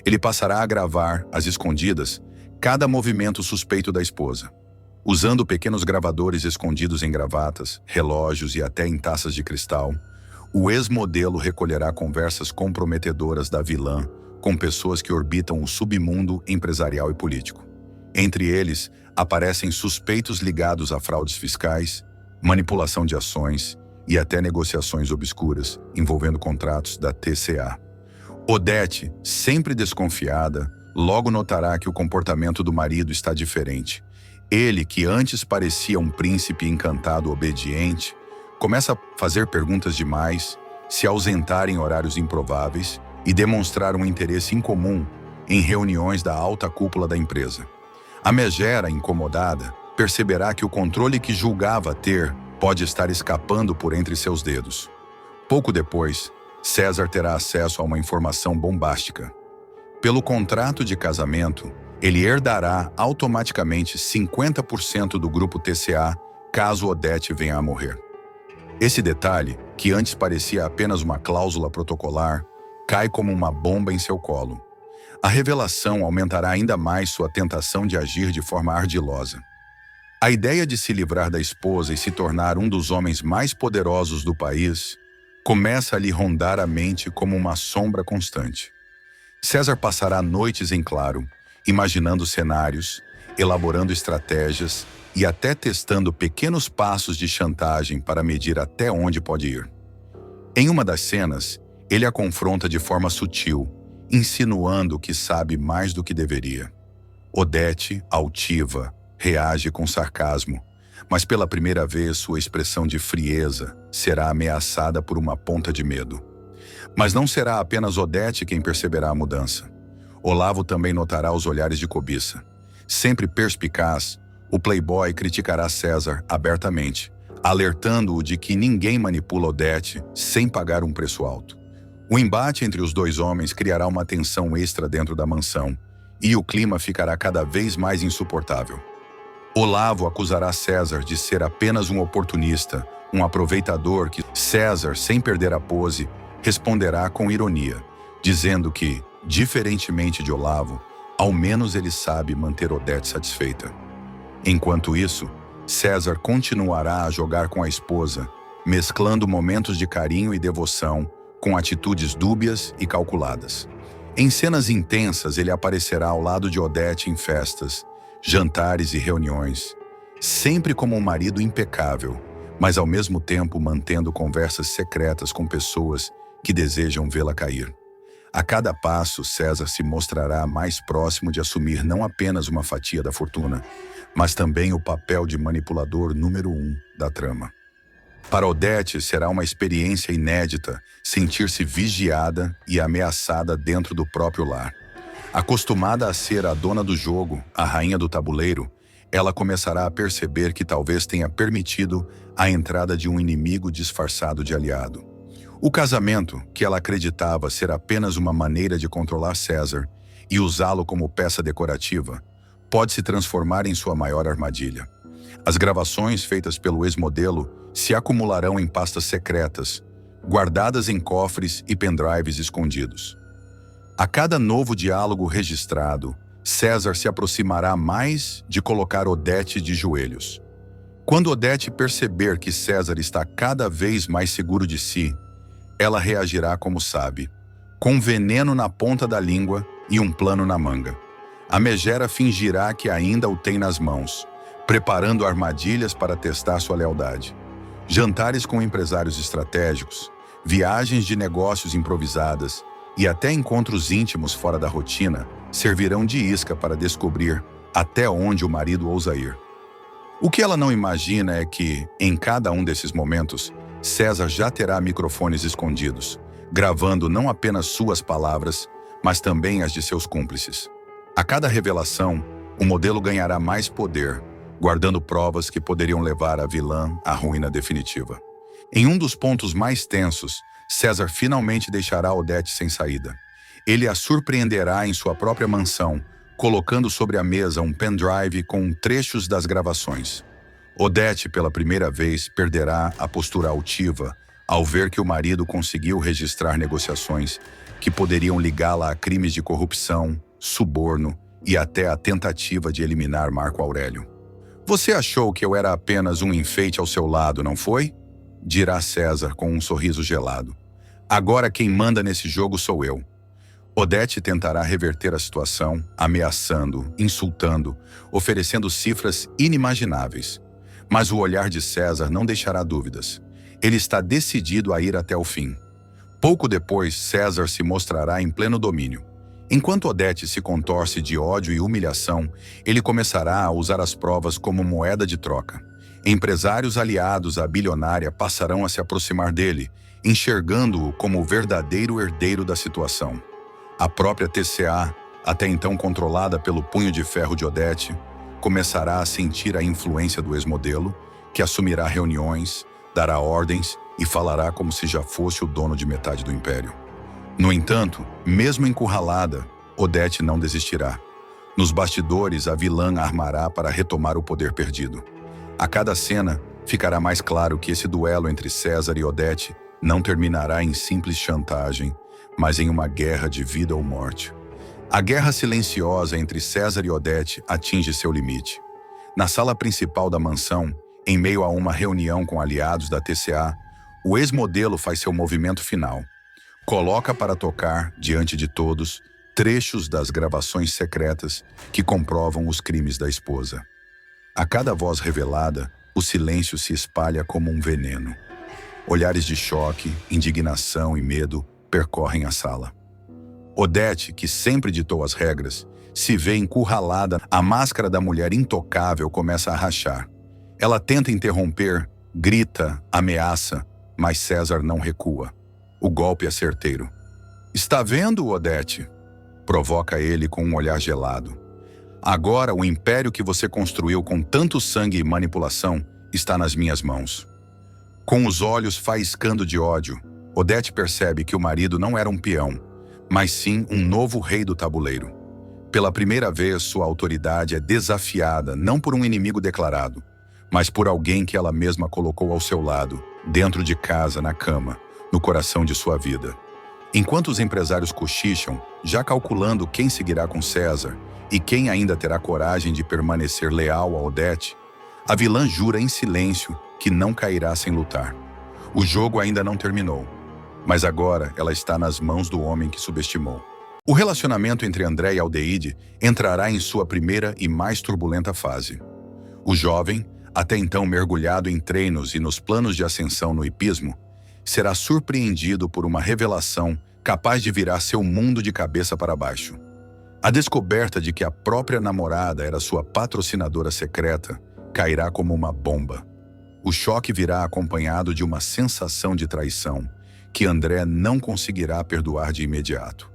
Ele passará a gravar, às escondidas, cada movimento suspeito da esposa. Usando pequenos gravadores escondidos em gravatas, relógios e até em taças de cristal, o ex-modelo recolherá conversas comprometedoras da vilã com pessoas que orbitam o submundo empresarial e político. Entre eles, aparecem suspeitos ligados a fraudes fiscais, manipulação de ações e até negociações obscuras envolvendo contratos da TCA. Odete, sempre desconfiada, logo notará que o comportamento do marido está diferente. Ele, que antes parecia um príncipe encantado obediente, começa a fazer perguntas demais, se ausentar em horários improváveis e demonstrar um interesse incomum em reuniões da alta cúpula da empresa. A megera, incomodada, perceberá que o controle que julgava ter pode estar escapando por entre seus dedos. Pouco depois, César terá acesso a uma informação bombástica. Pelo contrato de casamento, ele herdará automaticamente 50% do grupo TCA caso Odete venha a morrer. Esse detalhe, que antes parecia apenas uma cláusula protocolar, cai como uma bomba em seu colo. A revelação aumentará ainda mais sua tentação de agir de forma ardilosa. A ideia de se livrar da esposa e se tornar um dos homens mais poderosos do país começa a lhe rondar a mente como uma sombra constante. César passará noites em claro, imaginando cenários, elaborando estratégias e até testando pequenos passos de chantagem para medir até onde pode ir. Em uma das cenas, ele a confronta de forma sutil, insinuando que sabe mais do que deveria. Odete, altiva, reage com sarcasmo, mas pela primeira vez sua expressão de frieza será ameaçada por uma ponta de medo. Mas não será apenas Odete quem perceberá a mudança. Olavo também notará os olhares de cobiça. Sempre perspicaz, o playboy criticará César abertamente, alertando-o de que ninguém manipula Odete sem pagar um preço alto. O embate entre os dois homens criará uma tensão extra dentro da mansão, e o clima ficará cada vez mais insuportável. Olavo acusará César de ser apenas um oportunista, um aproveitador que César, sem perder a pose, responderá com ironia, dizendo que, diferentemente de Olavo, ao menos ele sabe manter Odete satisfeita. Enquanto isso, César continuará a jogar com a esposa, mesclando momentos de carinho e devoção com atitudes dúbias e calculadas. Em cenas intensas, ele aparecerá ao lado de Odete em festas, jantares e reuniões, sempre como um marido impecável, mas ao mesmo tempo mantendo conversas secretas com pessoas que desejam vê-la cair. A cada passo, César se mostrará mais próximo de assumir não apenas uma fatia da fortuna, mas também o papel de manipulador número 1 da trama. Para Odete, será uma experiência inédita sentir-se vigiada e ameaçada dentro do próprio lar. Acostumada a ser a dona do jogo, a rainha do tabuleiro, ela começará a perceber que talvez tenha permitido a entrada de um inimigo disfarçado de aliado. O casamento, que ela acreditava ser apenas uma maneira de controlar César e usá-lo como peça decorativa, pode se transformar em sua maior armadilha. As gravações feitas pelo ex-modelo se acumularão em pastas secretas, guardadas em cofres e pendrives escondidos. A cada novo diálogo registrado, César se aproximará mais de colocar Odete de joelhos. Quando Odete perceber que César está cada vez mais seguro de si, ela reagirá como sabe, com veneno na ponta da língua e um plano na manga. A megera fingirá que ainda o tem nas mãos, preparando armadilhas para testar sua lealdade. Jantares com empresários estratégicos, viagens de negócios improvisadas e até encontros íntimos fora da rotina servirão de isca para descobrir até onde o marido ousa ir. O que ela não imagina é que, em cada um desses momentos, César já terá microfones escondidos, gravando não apenas suas palavras, mas também as de seus cúmplices. A cada revelação, o modelo ganhará mais poder, guardando provas que poderiam levar a vilã à ruína definitiva. Em um dos pontos mais tensos, César finalmente deixará Odete sem saída. Ele a surpreenderá em sua própria mansão, colocando sobre a mesa um pendrive com trechos das gravações. Odete, pela primeira vez, perderá a postura altiva ao ver que o marido conseguiu registrar negociações que poderiam ligá-la a crimes de corrupção, suborno e até a tentativa de eliminar Marco Aurélio. "Você achou que eu era apenas um enfeite ao seu lado, não foi?" dirá César com um sorriso gelado. "Agora quem manda nesse jogo sou eu." Odete tentará reverter a situação, ameaçando, insultando, oferecendo cifras inimagináveis. Mas o olhar de César não deixará dúvidas. Ele está decidido a ir até o fim. Pouco depois, César se mostrará em pleno domínio. Enquanto Odete se contorce de ódio e humilhação, ele começará a usar as provas como moeda de troca. Empresários aliados à bilionária passarão a se aproximar dele, enxergando-o como o verdadeiro herdeiro da situação. A própria TCA, até então controlada pelo punho de ferro de Odete, começará a sentir a influência do ex-modelo, que assumirá reuniões, dará ordens e falará como se já fosse o dono de metade do império. No entanto, mesmo encurralada, Odete não desistirá. Nos bastidores, a vilã armará para retomar o poder perdido. A cada cena, ficará mais claro que esse duelo entre César e Odete não terminará em simples chantagem, mas em uma guerra de vida ou morte. A guerra silenciosa entre César e Odete atinge seu limite. Na sala principal da mansão, em meio a uma reunião com aliados da TCA, o ex-modelo faz seu movimento final. Coloca para tocar, diante de todos, trechos das gravações secretas que comprovam os crimes da esposa. A cada voz revelada, o silêncio se espalha como um veneno. Olhares de choque, indignação e medo percorrem a sala. Odete, que sempre ditou as regras, se vê encurralada. A máscara da mulher intocável começa a rachar. Ela tenta interromper, grita, ameaça, mas César não recua. O golpe é certeiro. "Está vendo, Odete?" provoca ele com um olhar gelado. "Agora o império que você construiu com tanto sangue e manipulação está nas minhas mãos." Com os olhos faiscando de ódio, Odete percebe que o marido não era um peão, mas sim um novo rei do tabuleiro. Pela primeira vez, sua autoridade é desafiada não por um inimigo declarado, mas por alguém que ela mesma colocou ao seu lado, dentro de casa, na cama, no coração de sua vida. Enquanto os empresários cochicham, já calculando quem seguirá com César e quem ainda terá coragem de permanecer leal a Odete, a vilã jura em silêncio que não cairá sem lutar. O jogo ainda não terminou, mas agora ela está nas mãos do homem que subestimou. O relacionamento entre André e Aldeide entrará em sua primeira e mais turbulenta fase. O jovem, até então mergulhado em treinos e nos planos de ascensão no hipismo, será surpreendido por uma revelação capaz de virar seu mundo de cabeça para baixo. A descoberta de que a própria namorada era sua patrocinadora secreta cairá como uma bomba. O choque virá acompanhado de uma sensação de traição que André não conseguirá perdoar de imediato.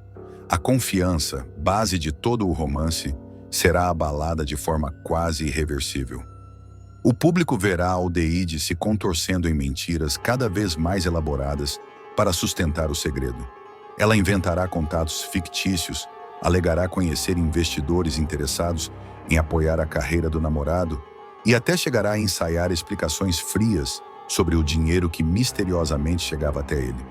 A confiança, base de todo o romance, será abalada de forma quase irreversível. O público verá Aldeide se contorcendo em mentiras cada vez mais elaboradas para sustentar o segredo. Ela inventará contatos fictícios, alegará conhecer investidores interessados em apoiar a carreira do namorado e até chegará a ensaiar explicações frias sobre o dinheiro que misteriosamente chegava até ele.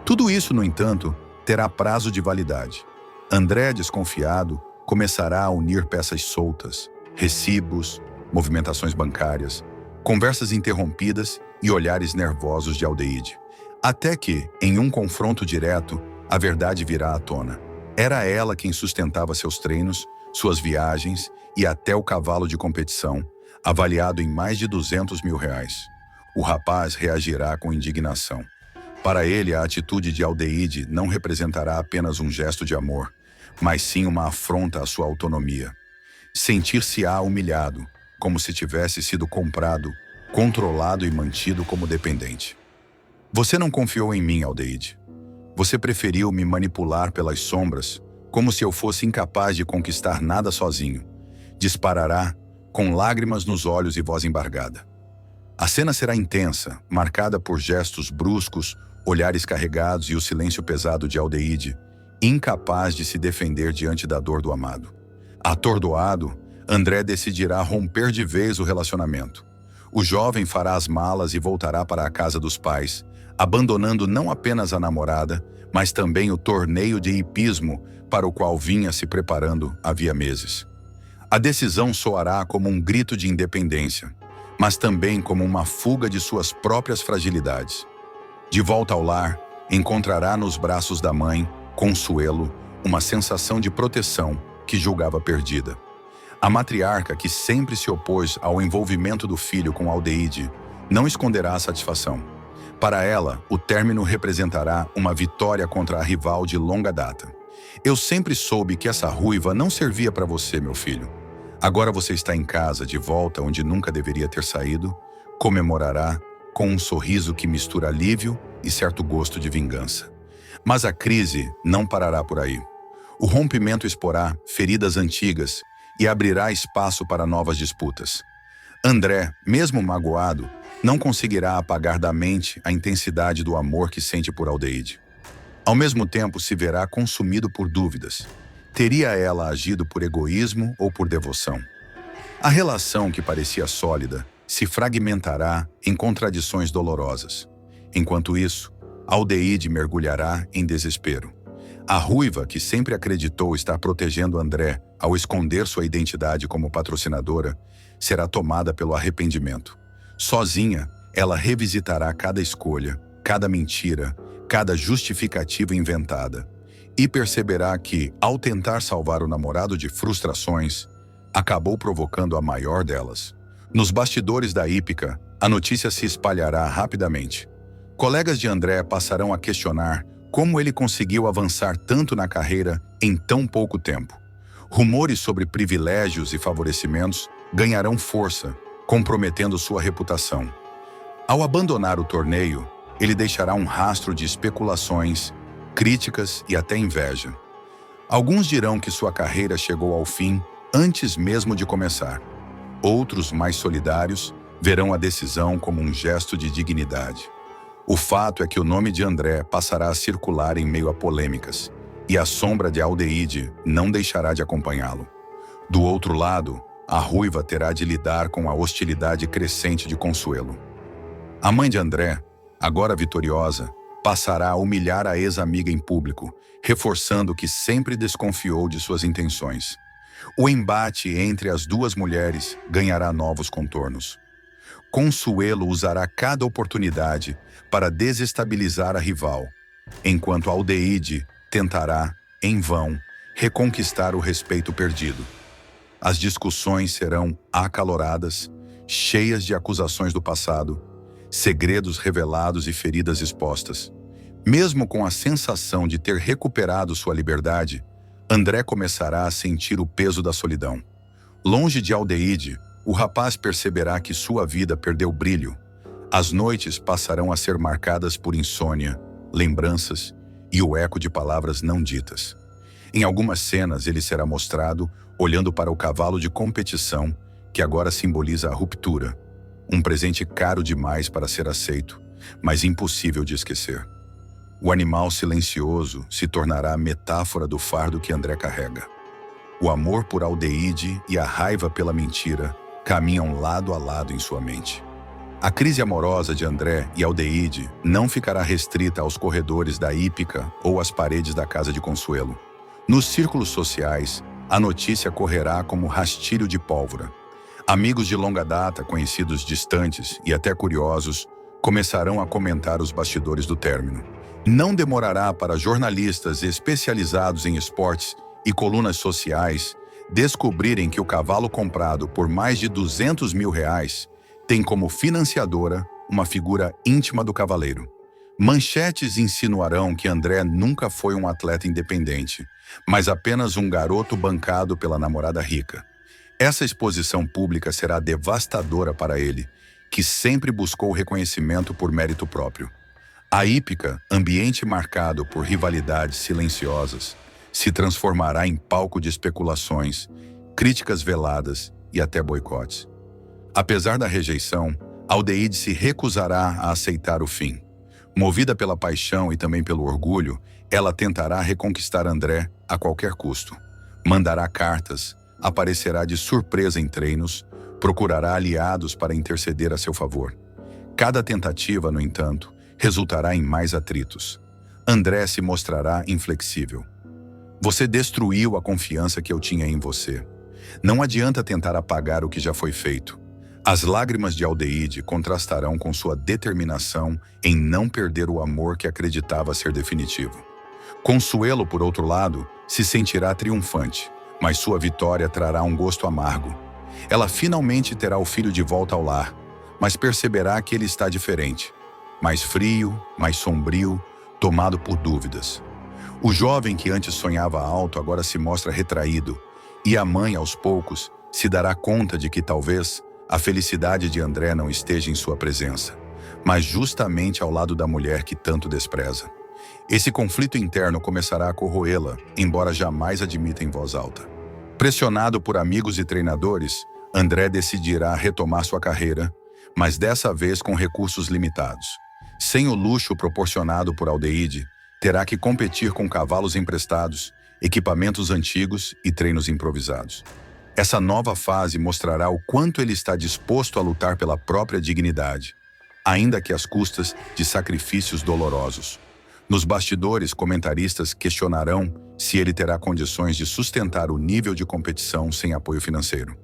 Tudo isso, no entanto, terá prazo de validade. André, desconfiado, começará a unir peças soltas, recibos, movimentações bancárias, conversas interrompidas e olhares nervosos de Aldeide. Até que, em um confronto direto, a verdade virá à tona. Era ela quem sustentava seus treinos, suas viagens e até o cavalo de competição, avaliado em mais de R$ 200 mil. O rapaz reagirá com indignação. Para ele, a atitude de Aldeide não representará apenas um gesto de amor, mas sim uma afronta à sua autonomia. Sentir-se-á humilhado, como se tivesse sido comprado, controlado e mantido como dependente. Você não confiou em mim, Aldeide. Você preferiu me manipular pelas sombras, como se eu fosse incapaz de conquistar nada sozinho. Disparará, com lágrimas nos olhos e voz embargada. A cena será intensa, marcada por gestos bruscos, olhares carregados e o silêncio pesado de Aldeide, incapaz de se defender diante da dor do amado. Atordoado, André decidirá romper de vez o relacionamento. O jovem fará as malas e voltará para a casa dos pais, abandonando não apenas a namorada, mas também o torneio de hipismo para o qual vinha se preparando havia meses. A decisão soará como um grito de independência, mas também como uma fuga de suas próprias fragilidades. De volta ao lar, encontrará nos braços da mãe, Consuelo, uma sensação de proteção que julgava perdida. A matriarca, que sempre se opôs ao envolvimento do filho com Aldeide, não esconderá a satisfação. Para ela, o término representará uma vitória contra a rival de longa data. Eu sempre soube que essa ruiva não servia para você, meu filho. Agora você está em casa, de volta onde nunca deveria ter saído, comemorará com um sorriso que mistura alívio e certo gosto de vingança. Mas a crise não parará por aí. O rompimento exporá feridas antigas e abrirá espaço para novas disputas. André, mesmo magoado, não conseguirá apagar da mente a intensidade do amor que sente por Aldeide. Ao mesmo tempo, se verá consumido por dúvidas. Teria ela agido por egoísmo ou por devoção? A relação que parecia sólida se fragmentará em contradições dolorosas. Enquanto isso, Aldeide mergulhará em desespero. A ruiva, que sempre acreditou estar protegendo André ao esconder sua identidade como patrocinadora, será tomada pelo arrependimento. Sozinha, ela revisitará cada escolha, cada mentira, cada justificativa inventada, e perceberá que, ao tentar salvar o namorado de frustrações, acabou provocando a maior delas. Nos bastidores da hípica, a notícia se espalhará rapidamente. Colegas de André passarão a questionar como ele conseguiu avançar tanto na carreira em tão pouco tempo. Rumores sobre privilégios e favorecimentos ganharão força, comprometendo sua reputação. Ao abandonar o torneio, ele deixará um rastro de especulações, críticas e até inveja. Alguns dirão que sua carreira chegou ao fim antes mesmo de começar. Outros, mais solidários, verão a decisão como um gesto de dignidade. O fato é que o nome de André passará a circular em meio a polêmicas, e a sombra de Aldeide não deixará de acompanhá-lo. Do outro lado, a ruiva terá de lidar com a hostilidade crescente de Consuelo. A mãe de André, agora vitoriosa, passará a humilhar a ex-amiga em público, reforçando que sempre desconfiou de suas intenções. O embate entre as duas mulheres ganhará novos contornos. Consuelo usará cada oportunidade para desestabilizar a rival, enquanto Aldeide tentará, em vão, reconquistar o respeito perdido. As discussões serão acaloradas, cheias de acusações do passado, segredos revelados e feridas expostas. Mesmo com a sensação de ter recuperado sua liberdade, André começará a sentir o peso da solidão. Longe de Aldeide, o rapaz perceberá que sua vida perdeu brilho. As noites passarão a ser marcadas por insônia, lembranças e o eco de palavras não ditas. Em algumas cenas, ele será mostrado olhando para o cavalo de competição, que agora simboliza a ruptura. Um presente caro demais para ser aceito, mas impossível de esquecer. O animal silencioso se tornará a metáfora do fardo que André carrega. O amor por Aldeide e a raiva pela mentira caminham lado a lado em sua mente. A crise amorosa de André e Aldeide não ficará restrita aos corredores da hípica ou às paredes da casa de Consuelo. Nos círculos sociais, a notícia correrá como rastilho de pólvora. Amigos de longa data, conhecidos distantes e até curiosos, começarão a comentar os bastidores do término. Não demorará para jornalistas especializados em esportes e colunas sociais descobrirem que o cavalo comprado por mais de R$ 200 mil tem como financiadora uma figura íntima do cavaleiro. Manchetes insinuarão que André nunca foi um atleta independente, mas apenas um garoto bancado pela namorada rica. Essa exposição pública será devastadora para ele, que sempre buscou reconhecimento por mérito próprio. A hípica, ambiente marcado por rivalidades silenciosas, se transformará em palco de especulações, críticas veladas e até boicotes. Apesar da rejeição, Aldeide se recusará a aceitar o fim. Movida pela paixão e também pelo orgulho, ela tentará reconquistar André a qualquer custo. Mandará cartas, aparecerá de surpresa em treinos, procurará aliados para interceder a seu favor. Cada tentativa, no entanto, resultará em mais atritos. André se mostrará inflexível. Você destruiu a confiança que eu tinha em você. Não adianta tentar apagar o que já foi feito. As lágrimas de Aldeide contrastarão com sua determinação em não perder o amor que acreditava ser definitivo. Consuelo, por outro lado, se sentirá triunfante, mas sua vitória trará um gosto amargo. Ela finalmente terá o filho de volta ao lar, mas perceberá que ele está diferente. Mais frio, mais sombrio, tomado por dúvidas. O jovem que antes sonhava alto agora se mostra retraído, e a mãe, aos poucos, se dará conta de que talvez a felicidade de André não esteja em sua presença, mas justamente ao lado da mulher que tanto despreza. Esse conflito interno começará a corroê-la, embora jamais admita em voz alta. Pressionado por amigos e treinadores, André decidirá retomar sua carreira, mas dessa vez com recursos limitados. Sem o luxo proporcionado por Aldeide, terá que competir com cavalos emprestados, equipamentos antigos e treinos improvisados. Essa nova fase mostrará o quanto ele está disposto a lutar pela própria dignidade, ainda que às custas de sacrifícios dolorosos. Nos bastidores, comentaristas questionarão se ele terá condições de sustentar o nível de competição sem apoio financeiro.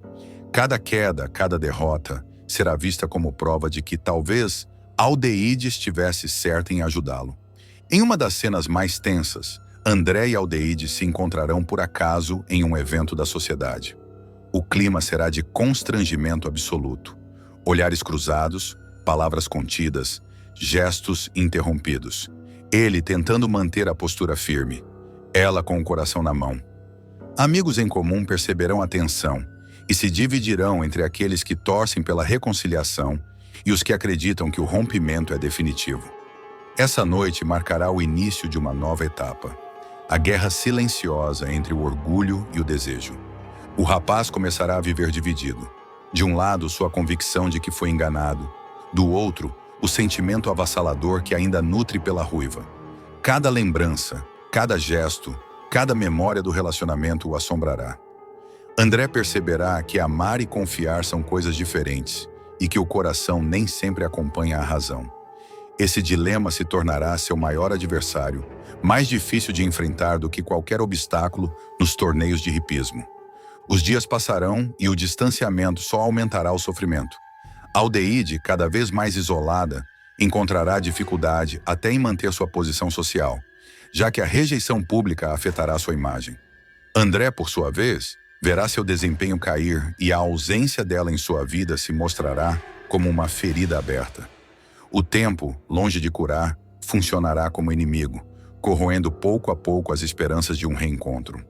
Cada queda, cada derrota, será vista como prova de que talvez Aldeide estivesse certa em ajudá-lo. Em uma das cenas mais tensas, André e Aldeide se encontrarão por acaso em um evento da sociedade. O clima será de constrangimento absoluto. Olhares cruzados, palavras contidas, gestos interrompidos. Ele tentando manter a postura firme, ela com o coração na mão. Amigos em comum perceberão a tensão e se dividirão entre aqueles que torcem pela reconciliação e os que acreditam que o rompimento é definitivo. Essa noite marcará o início de uma nova etapa. A guerra silenciosa entre o orgulho e o desejo. O rapaz começará a viver dividido. De um lado, sua convicção de que foi enganado. Do outro, o sentimento avassalador que ainda nutre pela ruiva. Cada lembrança, cada gesto, cada memória do relacionamento o assombrará. André perceberá que amar e confiar são coisas diferentes e que o coração nem sempre acompanha a razão. Esse dilema se tornará seu maior adversário, mais difícil de enfrentar do que qualquer obstáculo nos torneios de hipismo. Os dias passarão e o distanciamento só aumentará o sofrimento. Aldeide, cada vez mais isolada, encontrará dificuldade até em manter sua posição social, já que a rejeição pública afetará sua imagem. André, por sua vez, verá seu desempenho cair e a ausência dela em sua vida se mostrará como uma ferida aberta. O tempo, longe de curar, funcionará como inimigo, corroendo pouco a pouco as esperanças de um reencontro.